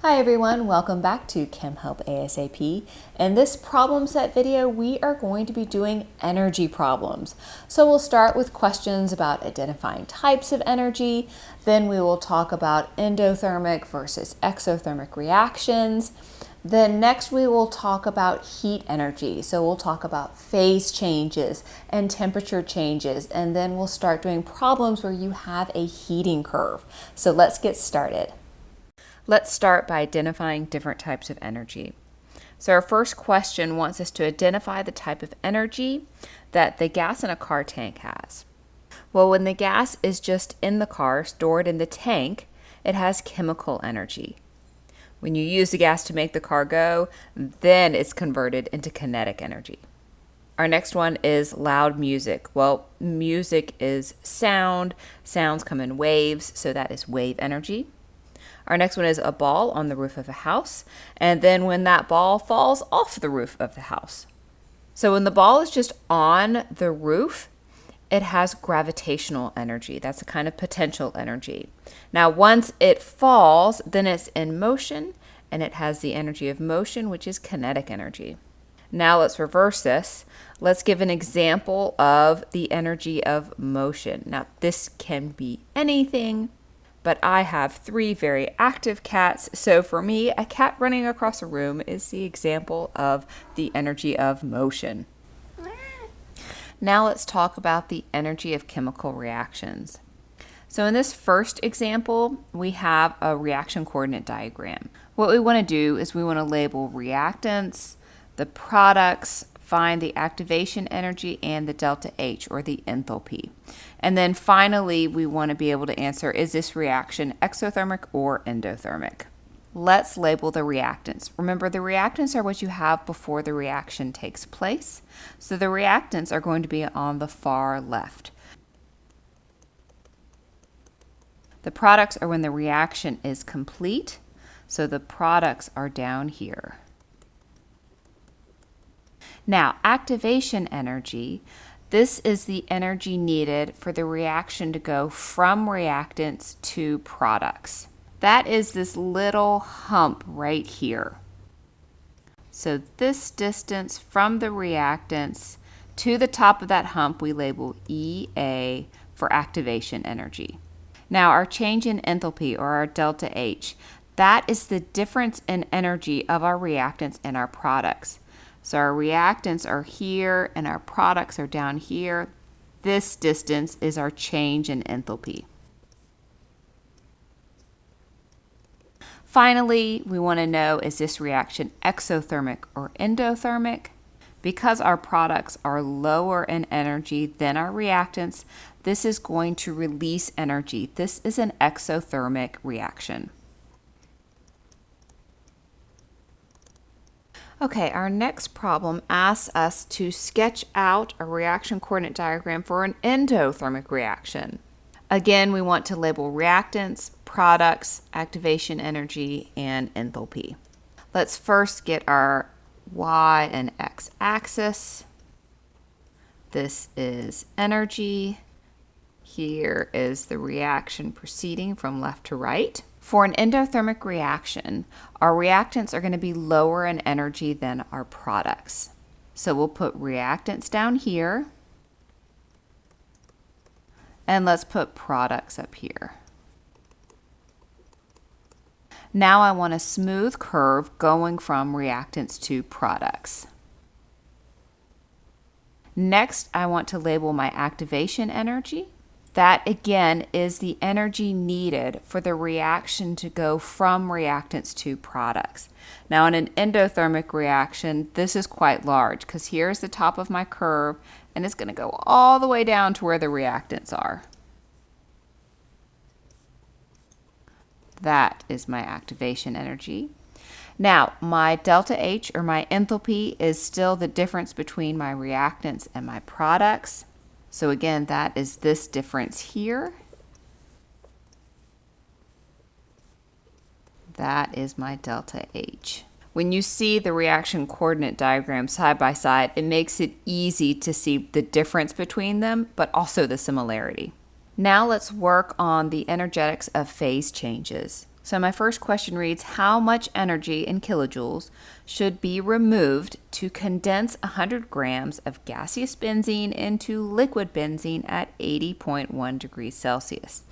Hi everyone, welcome back to Chem Help ASAP. In this problem set video, we are going to be doing energy problems. So we'll start with questions about identifying types of energy, then we will talk about endothermic versus exothermic reactions. Then next we will talk about heat energy. So we'll talk about phase changes and temperature changes, and then we'll start doing problems where you have a heating curve. So let's get started. Let's start by identifying different types of energy. So our first question wants us to identify the type of energy that the gas in a car tank has. Well, when the gas is just in the car, stored in the tank, it has chemical energy. When you use the gas to make the car go, then it's converted into kinetic energy. Our next one is loud music. Well, music is sound. Sounds come in waves, so that is wave energy. Our next one is a ball on the roof of a house, and then when that ball falls off the roof of the house. So when the ball is just on the roof, it has gravitational energy. That's a kind of potential energy. Now, once it falls, then it's in motion, and it has the energy of motion, which is kinetic energy. Now let's reverse this. Let's give an example of the energy of motion. Now, this can be anything, but I have 3 very active cats, so for me, a cat running across a room is the example of the energy of motion. Now let's talk about the energy of chemical reactions. So in this first example, we have a reaction coordinate diagram. What we want to do is we want to label reactants, the products, find the activation energy, and the delta H, or the enthalpy. And then finally, we want to be able to answer, is this reaction exothermic or endothermic? Let's label the reactants. Remember, the reactants are what you have before the reaction takes place. So the reactants are going to be on the far left. The products are when the reaction is complete. So the products are down here. Now, activation energy, this is the energy needed for the reaction to go from reactants to products. That is this little hump right here. So this distance from the reactants to the top of that hump we label EA for activation energy. Now our change in enthalpy, or our delta H, that is the difference in energy of our reactants and our products. So our reactants are here and our products are down here. This distance is our change in enthalpy. Finally, we want to know, is this reaction exothermic or endothermic? Because our products are lower in energy than our reactants, this is going to release energy. This is an exothermic reaction. Okay, our next problem asks us to sketch out a reaction coordinate diagram for an endothermic reaction. Again, we want to label reactants, products, activation energy, and enthalpy. Let's first get our Y and X axis. This is energy. Here is the reaction proceeding from left to right. For an endothermic reaction, our reactants are going to be lower in energy than our products. So we'll put reactants down here, and let's put products up here. Now I want a smooth curve going from reactants to products. Next, I want to label my activation energy. That, again, is the energy needed for the reaction to go from reactants to products. Now, in an endothermic reaction, this is quite large because here's the top of my curve, and it's going to go all the way down to where the reactants are. That is my activation energy. Now, my delta H, or my enthalpy, is still the difference between my reactants and my products. So again, that is this difference here. That is my delta H. When you see the reaction coordinate diagram side by side, it makes it easy to see the difference between them, but also the similarity. Now let's work on the energetics of phase changes. So my first question reads, how much energy in kilojoules should be removed to condense 100 grams of gaseous benzene into liquid benzene at 80.1 degrees Celsius?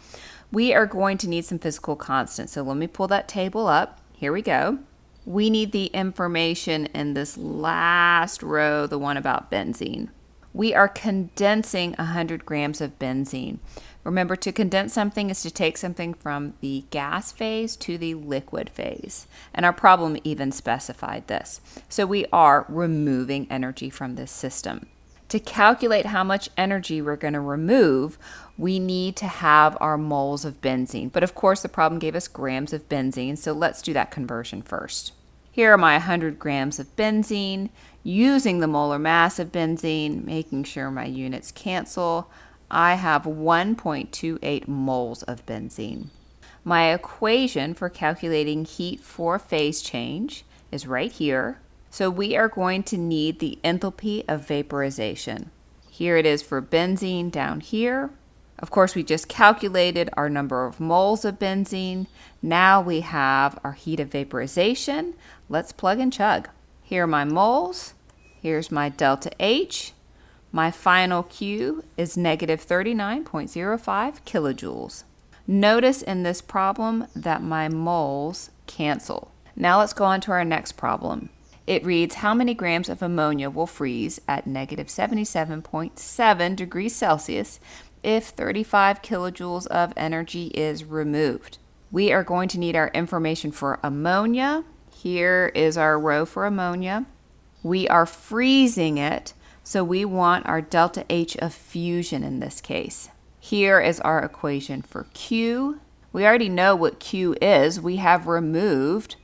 We are going to need some physical constants. So let me pull that table up. Here we go. We need the information in this last row, the one about benzene. We are condensing 100 grams of benzene. Remember, to condense something is to take something from the gas phase to the liquid phase. And our problem even specified this. So we are removing energy from this system. To calculate how much energy we're going to remove, we need to have our moles of benzene. But of course, the problem gave us grams of benzene, so let's do that conversion first. Here are my 100 grams of benzene, using the molar mass of benzene, making sure my units cancel. I have 1.28 moles of benzene. My equation for calculating heat for phase change is right here. So we are going to need the enthalpy of vaporization. Here it is for benzene down here. Of course, we just calculated our number of moles of benzene. Now we have our heat of vaporization. Let's plug and chug. Here are my moles. Here's my delta H. My final Q is negative 39.05 kilojoules. Notice in this problem that my moles cancel. Now let's go on to our next problem. It reads, how many grams of ammonia will freeze at negative 77.7 degrees Celsius if 35 kilojoules of energy is removed? We are going to need our information for ammonia. Here is our row for ammonia. We are freezing it, so we want our delta H of fusion in this case. Here is our equation for Q. We already know what Q is. We have removed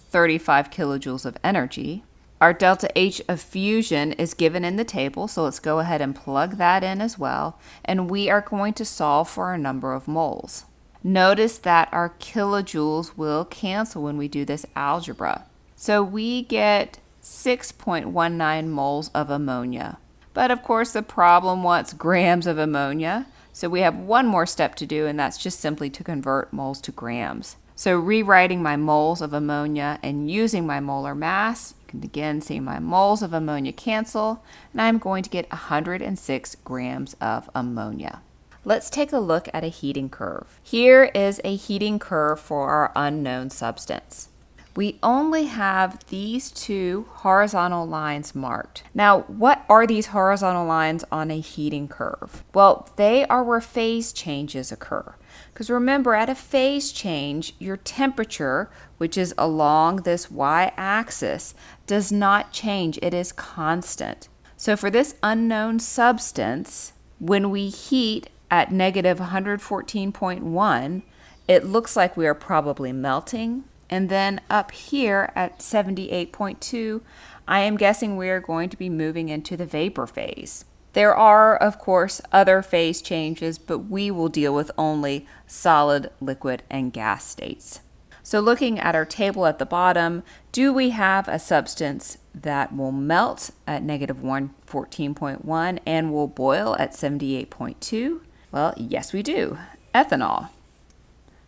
35 kilojoules of energy. Our delta H of fusion is given in the table, so let's go ahead and plug that in as well. And we are going to solve for our number of moles. Notice that our kilojoules will cancel when we do this algebra. So we get 6.19 moles of ammonia. But of course the problem wants grams of ammonia. So we have one more step to do, and that's just simply to convert moles to grams. So rewriting my moles of ammonia and using my molar mass, you can again see my moles of ammonia cancel, and I'm going to get 106 grams of ammonia. Let's take a look at a heating curve. Here is a heating curve for our unknown substance. We only have these two horizontal lines marked. Now, what are these horizontal lines on a heating curve? Well, they are where phase changes occur. Because remember, at a phase change, your temperature, which is along this y-axis, does not change. It is constant. So for this unknown substance, when we heat at negative 114.1, it looks like we are probably melting. And then up here at 78.2, I am guessing we are going to be moving into the vapor phase. There are, of course, other phase changes, but we will deal with only solid, liquid, and gas states. So looking at our table at the bottom, do we have a substance that will melt at negative 114.1 and will boil at 78.2? Well, yes, we do. Ethanol.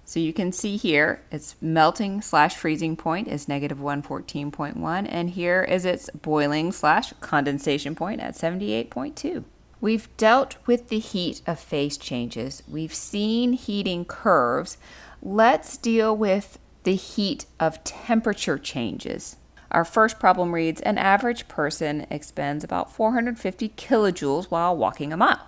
So you can see here, its melting / freezing point is negative 114.1, and here is its boiling / condensation point at 78.2. We've dealt with the heat of phase changes. We've seen heating curves. Let's deal with the heat of temperature changes. Our first problem reads, an average person expends about 450 kilojoules while walking a mile.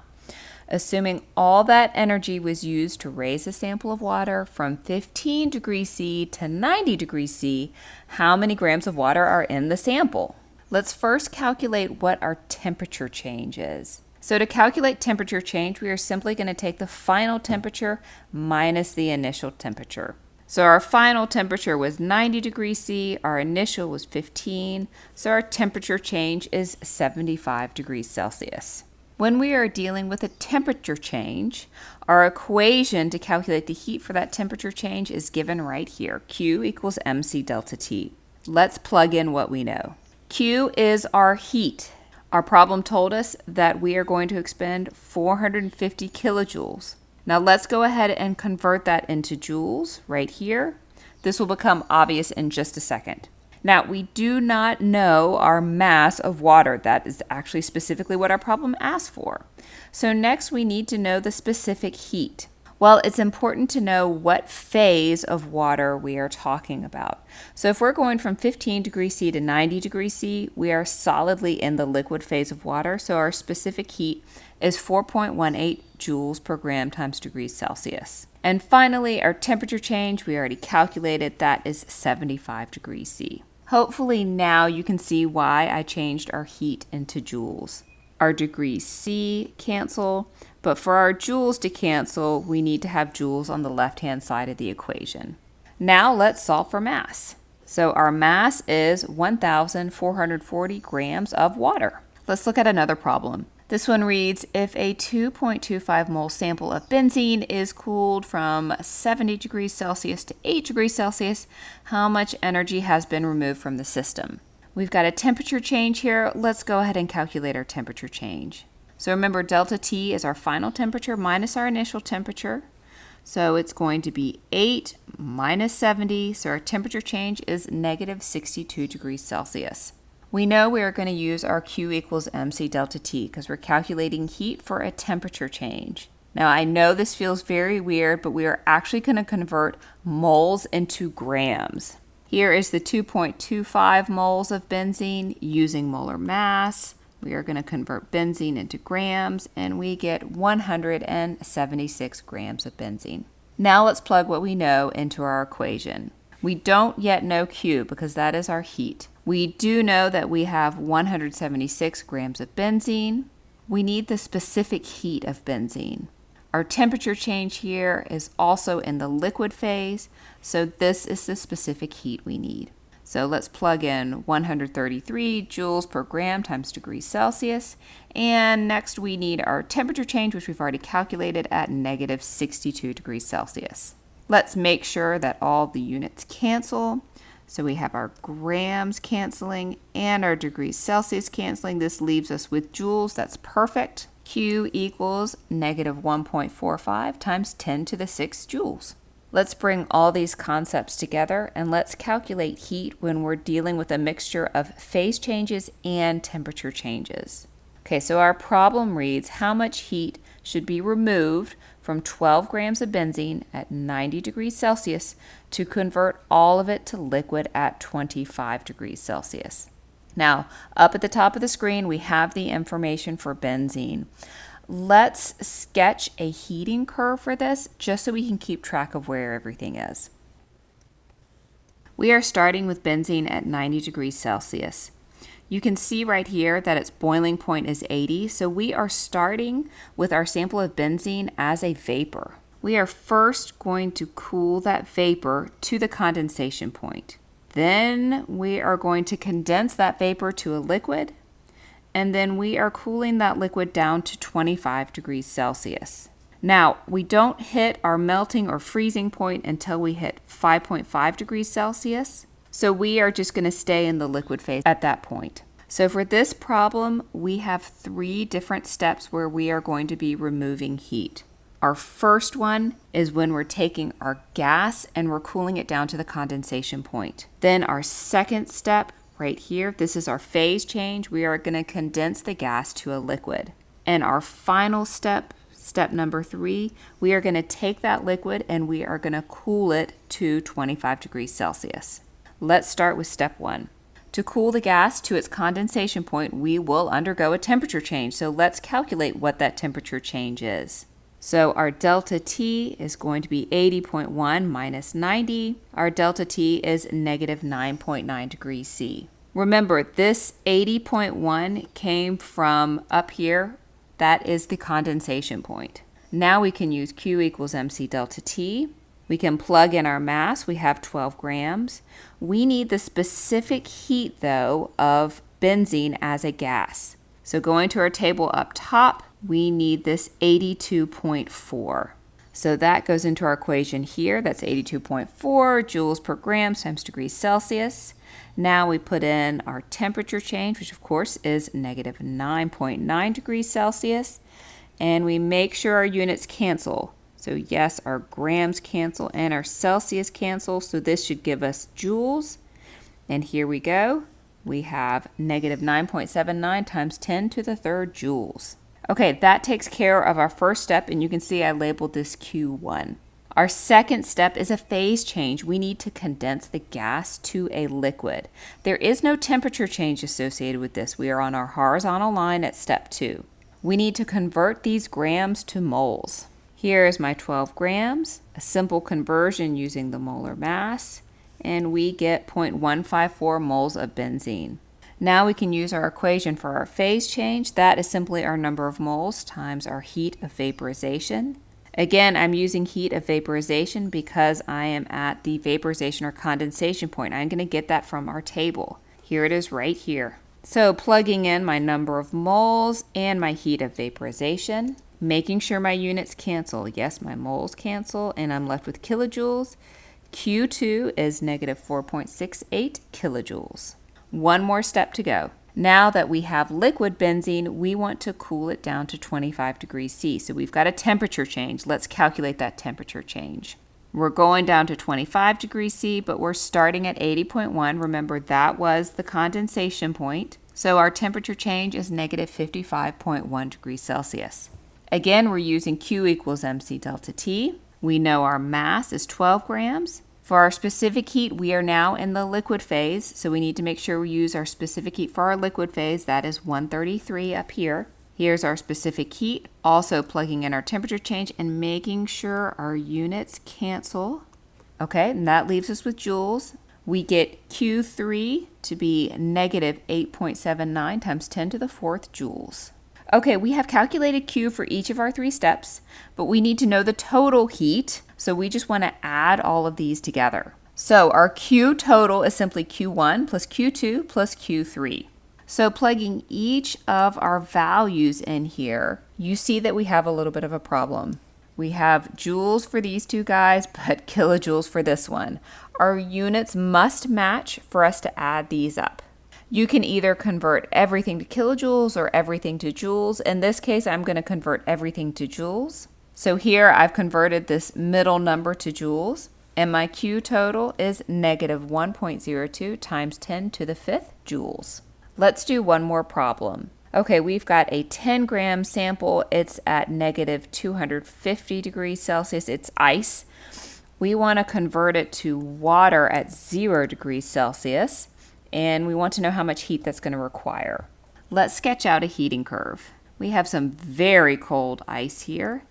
Assuming all that energy was used to raise a sample of water from 15 degrees C to 90 degrees C, how many grams of water are in the sample? Let's first calculate what our temperature change is. So to calculate temperature change, we are simply going to take the final temperature minus the initial temperature. So our final temperature was 90 degrees C, our initial was 15, so our temperature change is 75 degrees Celsius. When we are dealing with a temperature change, our equation to calculate the heat for that temperature change is given right here. Q equals mc delta T. Let's plug in what we know. Q is our heat. Our problem told us that we are going to expend 450 kilojoules. Now let's go ahead and convert that into joules right here. This will become obvious in just a second. Now, we do not know our mass of water. That is actually specifically what our problem asked for. So next we need to know the specific heat. Well, it's important to know what phase of water we are talking about. So if we're going from 15 degrees C to 90 degrees C, we are solidly in the liquid phase of water. So our specific heat is 4.18 joules per gram times degrees Celsius. And finally, our temperature change, we already calculated, that is 75 degrees C. Hopefully now you can see why I changed our heat into joules. Our degrees C cancel, but for our joules to cancel, we need to have joules on the left-hand side of the equation. Now let's solve for mass. So our mass is 1,440 grams of water. Let's look at another problem. This one reads, if a 2.25 mole sample of benzene is cooled from 70 degrees Celsius to 8 degrees Celsius, how much energy has been removed from the system? We've got a temperature change here. Let's go ahead and calculate our temperature change. So remember, delta T is our final temperature minus our initial temperature. So it's going to be 8 minus 70. So our temperature change is negative 62 degrees Celsius. We know we are going to use our Q equals MC delta T because we're calculating heat for a temperature change. Now I know this feels very weird, but we are actually going to convert moles into grams. Here is the 2.25 moles of benzene using molar mass. We are going to convert benzene into grams, and we get 176 grams of benzene. Now let's plug what we know into our equation. We don't yet know Q because that is our heat. We do know that we have 176 grams of benzene. We need the specific heat of benzene. Our temperature change here is also in the liquid phase, so this is the specific heat we need. So let's plug in 133 joules per gram times degrees Celsius, and next we need our temperature change, which we've already calculated at negative 62 degrees Celsius. Let's make sure that all the units cancel. So we have our grams canceling and our degrees Celsius canceling. This leaves us with joules. That's perfect. Q equals negative 1.45 times 10 to the 6 joules. Let's bring all these concepts together and let's calculate heat when we're dealing with a mixture of phase changes and temperature changes. Okay, so our problem reads, how much heat should be removed from 12 grams of benzene at 90 degrees Celsius to convert all of it to liquid at 25 degrees Celsius? Now, up at the top of the screen, we have the information for benzene. Let's sketch a heating curve for this just so we can keep track of where everything is. We are starting with benzene at 90 degrees Celsius. You can see right here that its boiling point is 80, so we are starting with our sample of benzene as a vapor. We are first going to cool that vapor to the condensation point. Then we are going to condense that vapor to a liquid, and then we are cooling that liquid down to 25 degrees Celsius. Now, we don't hit our melting or freezing point until we hit 5.5 degrees Celsius. So we are just going to stay in the liquid phase at that point. So for this problem, we have 3 different steps where we are going to be removing heat. Our first one is when we're taking our gas and we're cooling it down to the condensation point. Then our second step right here, this is our phase change. We are going to condense the gas to a liquid. And our final step, step number 3, we are going to take that liquid and we are going to cool it to 25 degrees Celsius. Let's start with step 1. To cool the gas to its condensation point, we will undergo a temperature change. So let's calculate what that temperature change is. So our delta T is going to be 80.1 minus 90. Our delta T is negative 9.9 degrees C. Remember, this 80.1 came from up here. That is the condensation point. Now we can use Q equals MC delta T. We can plug in our mass. We have 12 grams. We need the specific heat, though, of benzene as a gas. So going to our table up top, we need this 82.4. So that goes into our equation here. That's 82.4 joules per gram times degrees Celsius. Now we put in our temperature change, which of course is negative 9.9 degrees Celsius. And we make sure our units cancel. So yes, our grams cancel and our Celsius cancel. So this should give us joules. And here we go. We have negative 9.79 times 10 to the third joules. Okay, that takes care of our first step, and you can see I labeled this Q1. Our second step is a phase change. We need to condense the gas to a liquid. There is no temperature change associated with this. We are on our horizontal line at step 2. We need to convert these grams to moles. Here is my 12 grams, a simple conversion using the molar mass, and we get 0.154 moles of benzene. Now we can use our equation for our phase change. That is simply our number of moles times our heat of vaporization. Again, I'm using heat of vaporization because I am at the vaporization or condensation point. I'm going to get that from our table. Here it is right here. So plugging in my number of moles and my heat of vaporization, making sure my units cancel. Yes, my moles cancel, and I'm left with kilojoules. Q2 is negative 4.68 kilojoules. One more step to go. Now that we have liquid benzene, we want to cool it down to 25 degrees C. So we've got a temperature change. Let's calculate that temperature change. We're going down to 25 degrees C, but we're starting at 80.1. Remember, that was the condensation point. So our temperature change is negative 55.1 degrees Celsius. Again, we're using Q equals mc delta T. We know our mass is 12 grams. For our specific heat, we are now in the liquid phase, so we need to make sure we use our specific heat for our liquid phase. That is 133 up here. Here's our specific heat, also plugging in our temperature change and making sure our units cancel. Okay, and that leaves us with joules. We get Q3 to be negative 8.79 times 10 to the fourth joules. Okay, we have calculated Q for each of our 3 steps, but we need to know the total heat, so we just want to add all of these together. So our Q total is simply Q1 plus Q2 plus Q3. So plugging each of our values in here, you see that we have a little bit of a problem. We have joules for these 2 guys, but kilojoules for this one. Our units must match for us to add these up. You can either convert everything to kilojoules or everything to joules. In this case, I'm going to convert everything to joules. So here I've converted this middle number to joules, and my Q total is negative 1.02 times 10 to the 5th joules. Let's do one more problem. Okay, we've got a 10-gram sample. It's at negative 250 degrees Celsius. It's ice. We want to convert it to water at 0 degrees Celsius. And we want to know how much heat that's going to require. Let's sketch out a heating curve. We have some very cold ice here,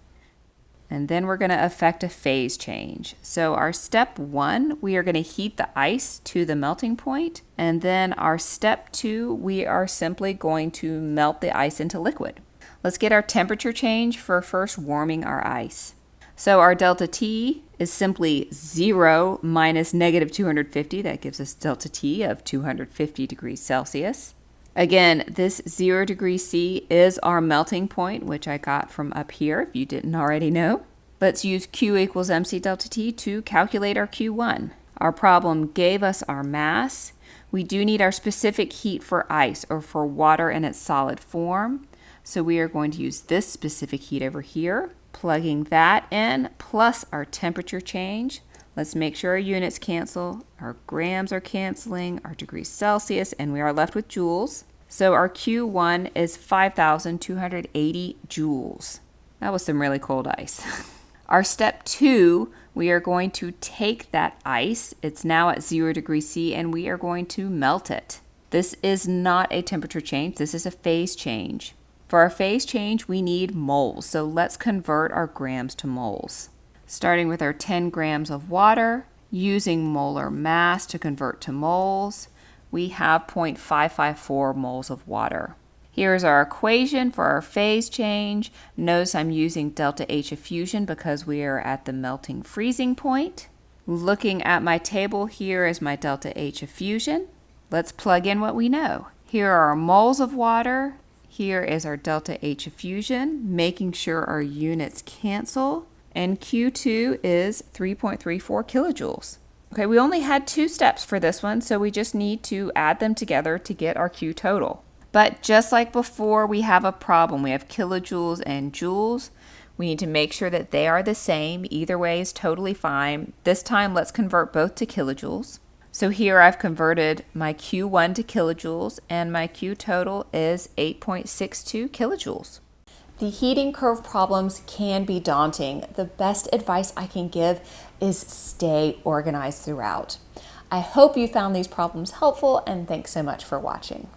and then we're going to affect a phase change. So our step 1, we are going to heat the ice to the melting point, and then our step 2, we are simply going to melt the ice into liquid. Let's get our temperature change for first warming our ice. So our delta T is simply 0 minus negative 250. That gives us delta T of 250 degrees Celsius. Again, this 0 degrees C is our melting point, which I got from up here, if you didn't already know. Let's use Q equals mc delta T to calculate our Q1. Our problem gave us our mass. We do need our specific heat for ice or for water in its solid form. So we are going to use this specific heat over here. Plugging that in, plus our temperature change. Let's make sure our units cancel. Our grams are canceling, our degrees Celsius, and we are left with joules. So our Q1 is 5,280 joules. That was some really cold ice. Our step 2, we are going to take that ice. It's now at 0 degrees C, and we are going to melt it. This is not a temperature change. This is a phase change. For our phase change, we need moles, so let's convert our grams to moles. Starting with our 10 grams of water, using molar mass to convert to moles, we have 0.554 moles of water. Here's our equation for our phase change. Notice I'm using delta H of fusion because we are at the melting freezing point. Looking at my table, here is my delta H of fusion. Let's plug in what we know. Here are our moles of water. Here is our delta H of fusion, making sure our units cancel. And Q2 is 3.34 kilojoules. Okay, we only had 2 steps for this one, so we just need to add them together to get our Q total. But just like before, we have a problem. We have kilojoules and joules. We need to make sure that they are the same. Either way is totally fine. This time, let's convert both to kilojoules. So here I've converted my Q1 to kilojoules, and my Q total is 8.62 kilojoules. The heating curve problems can be daunting. The best advice I can give is stay organized throughout. I hope you found these problems helpful, and thanks so much for watching.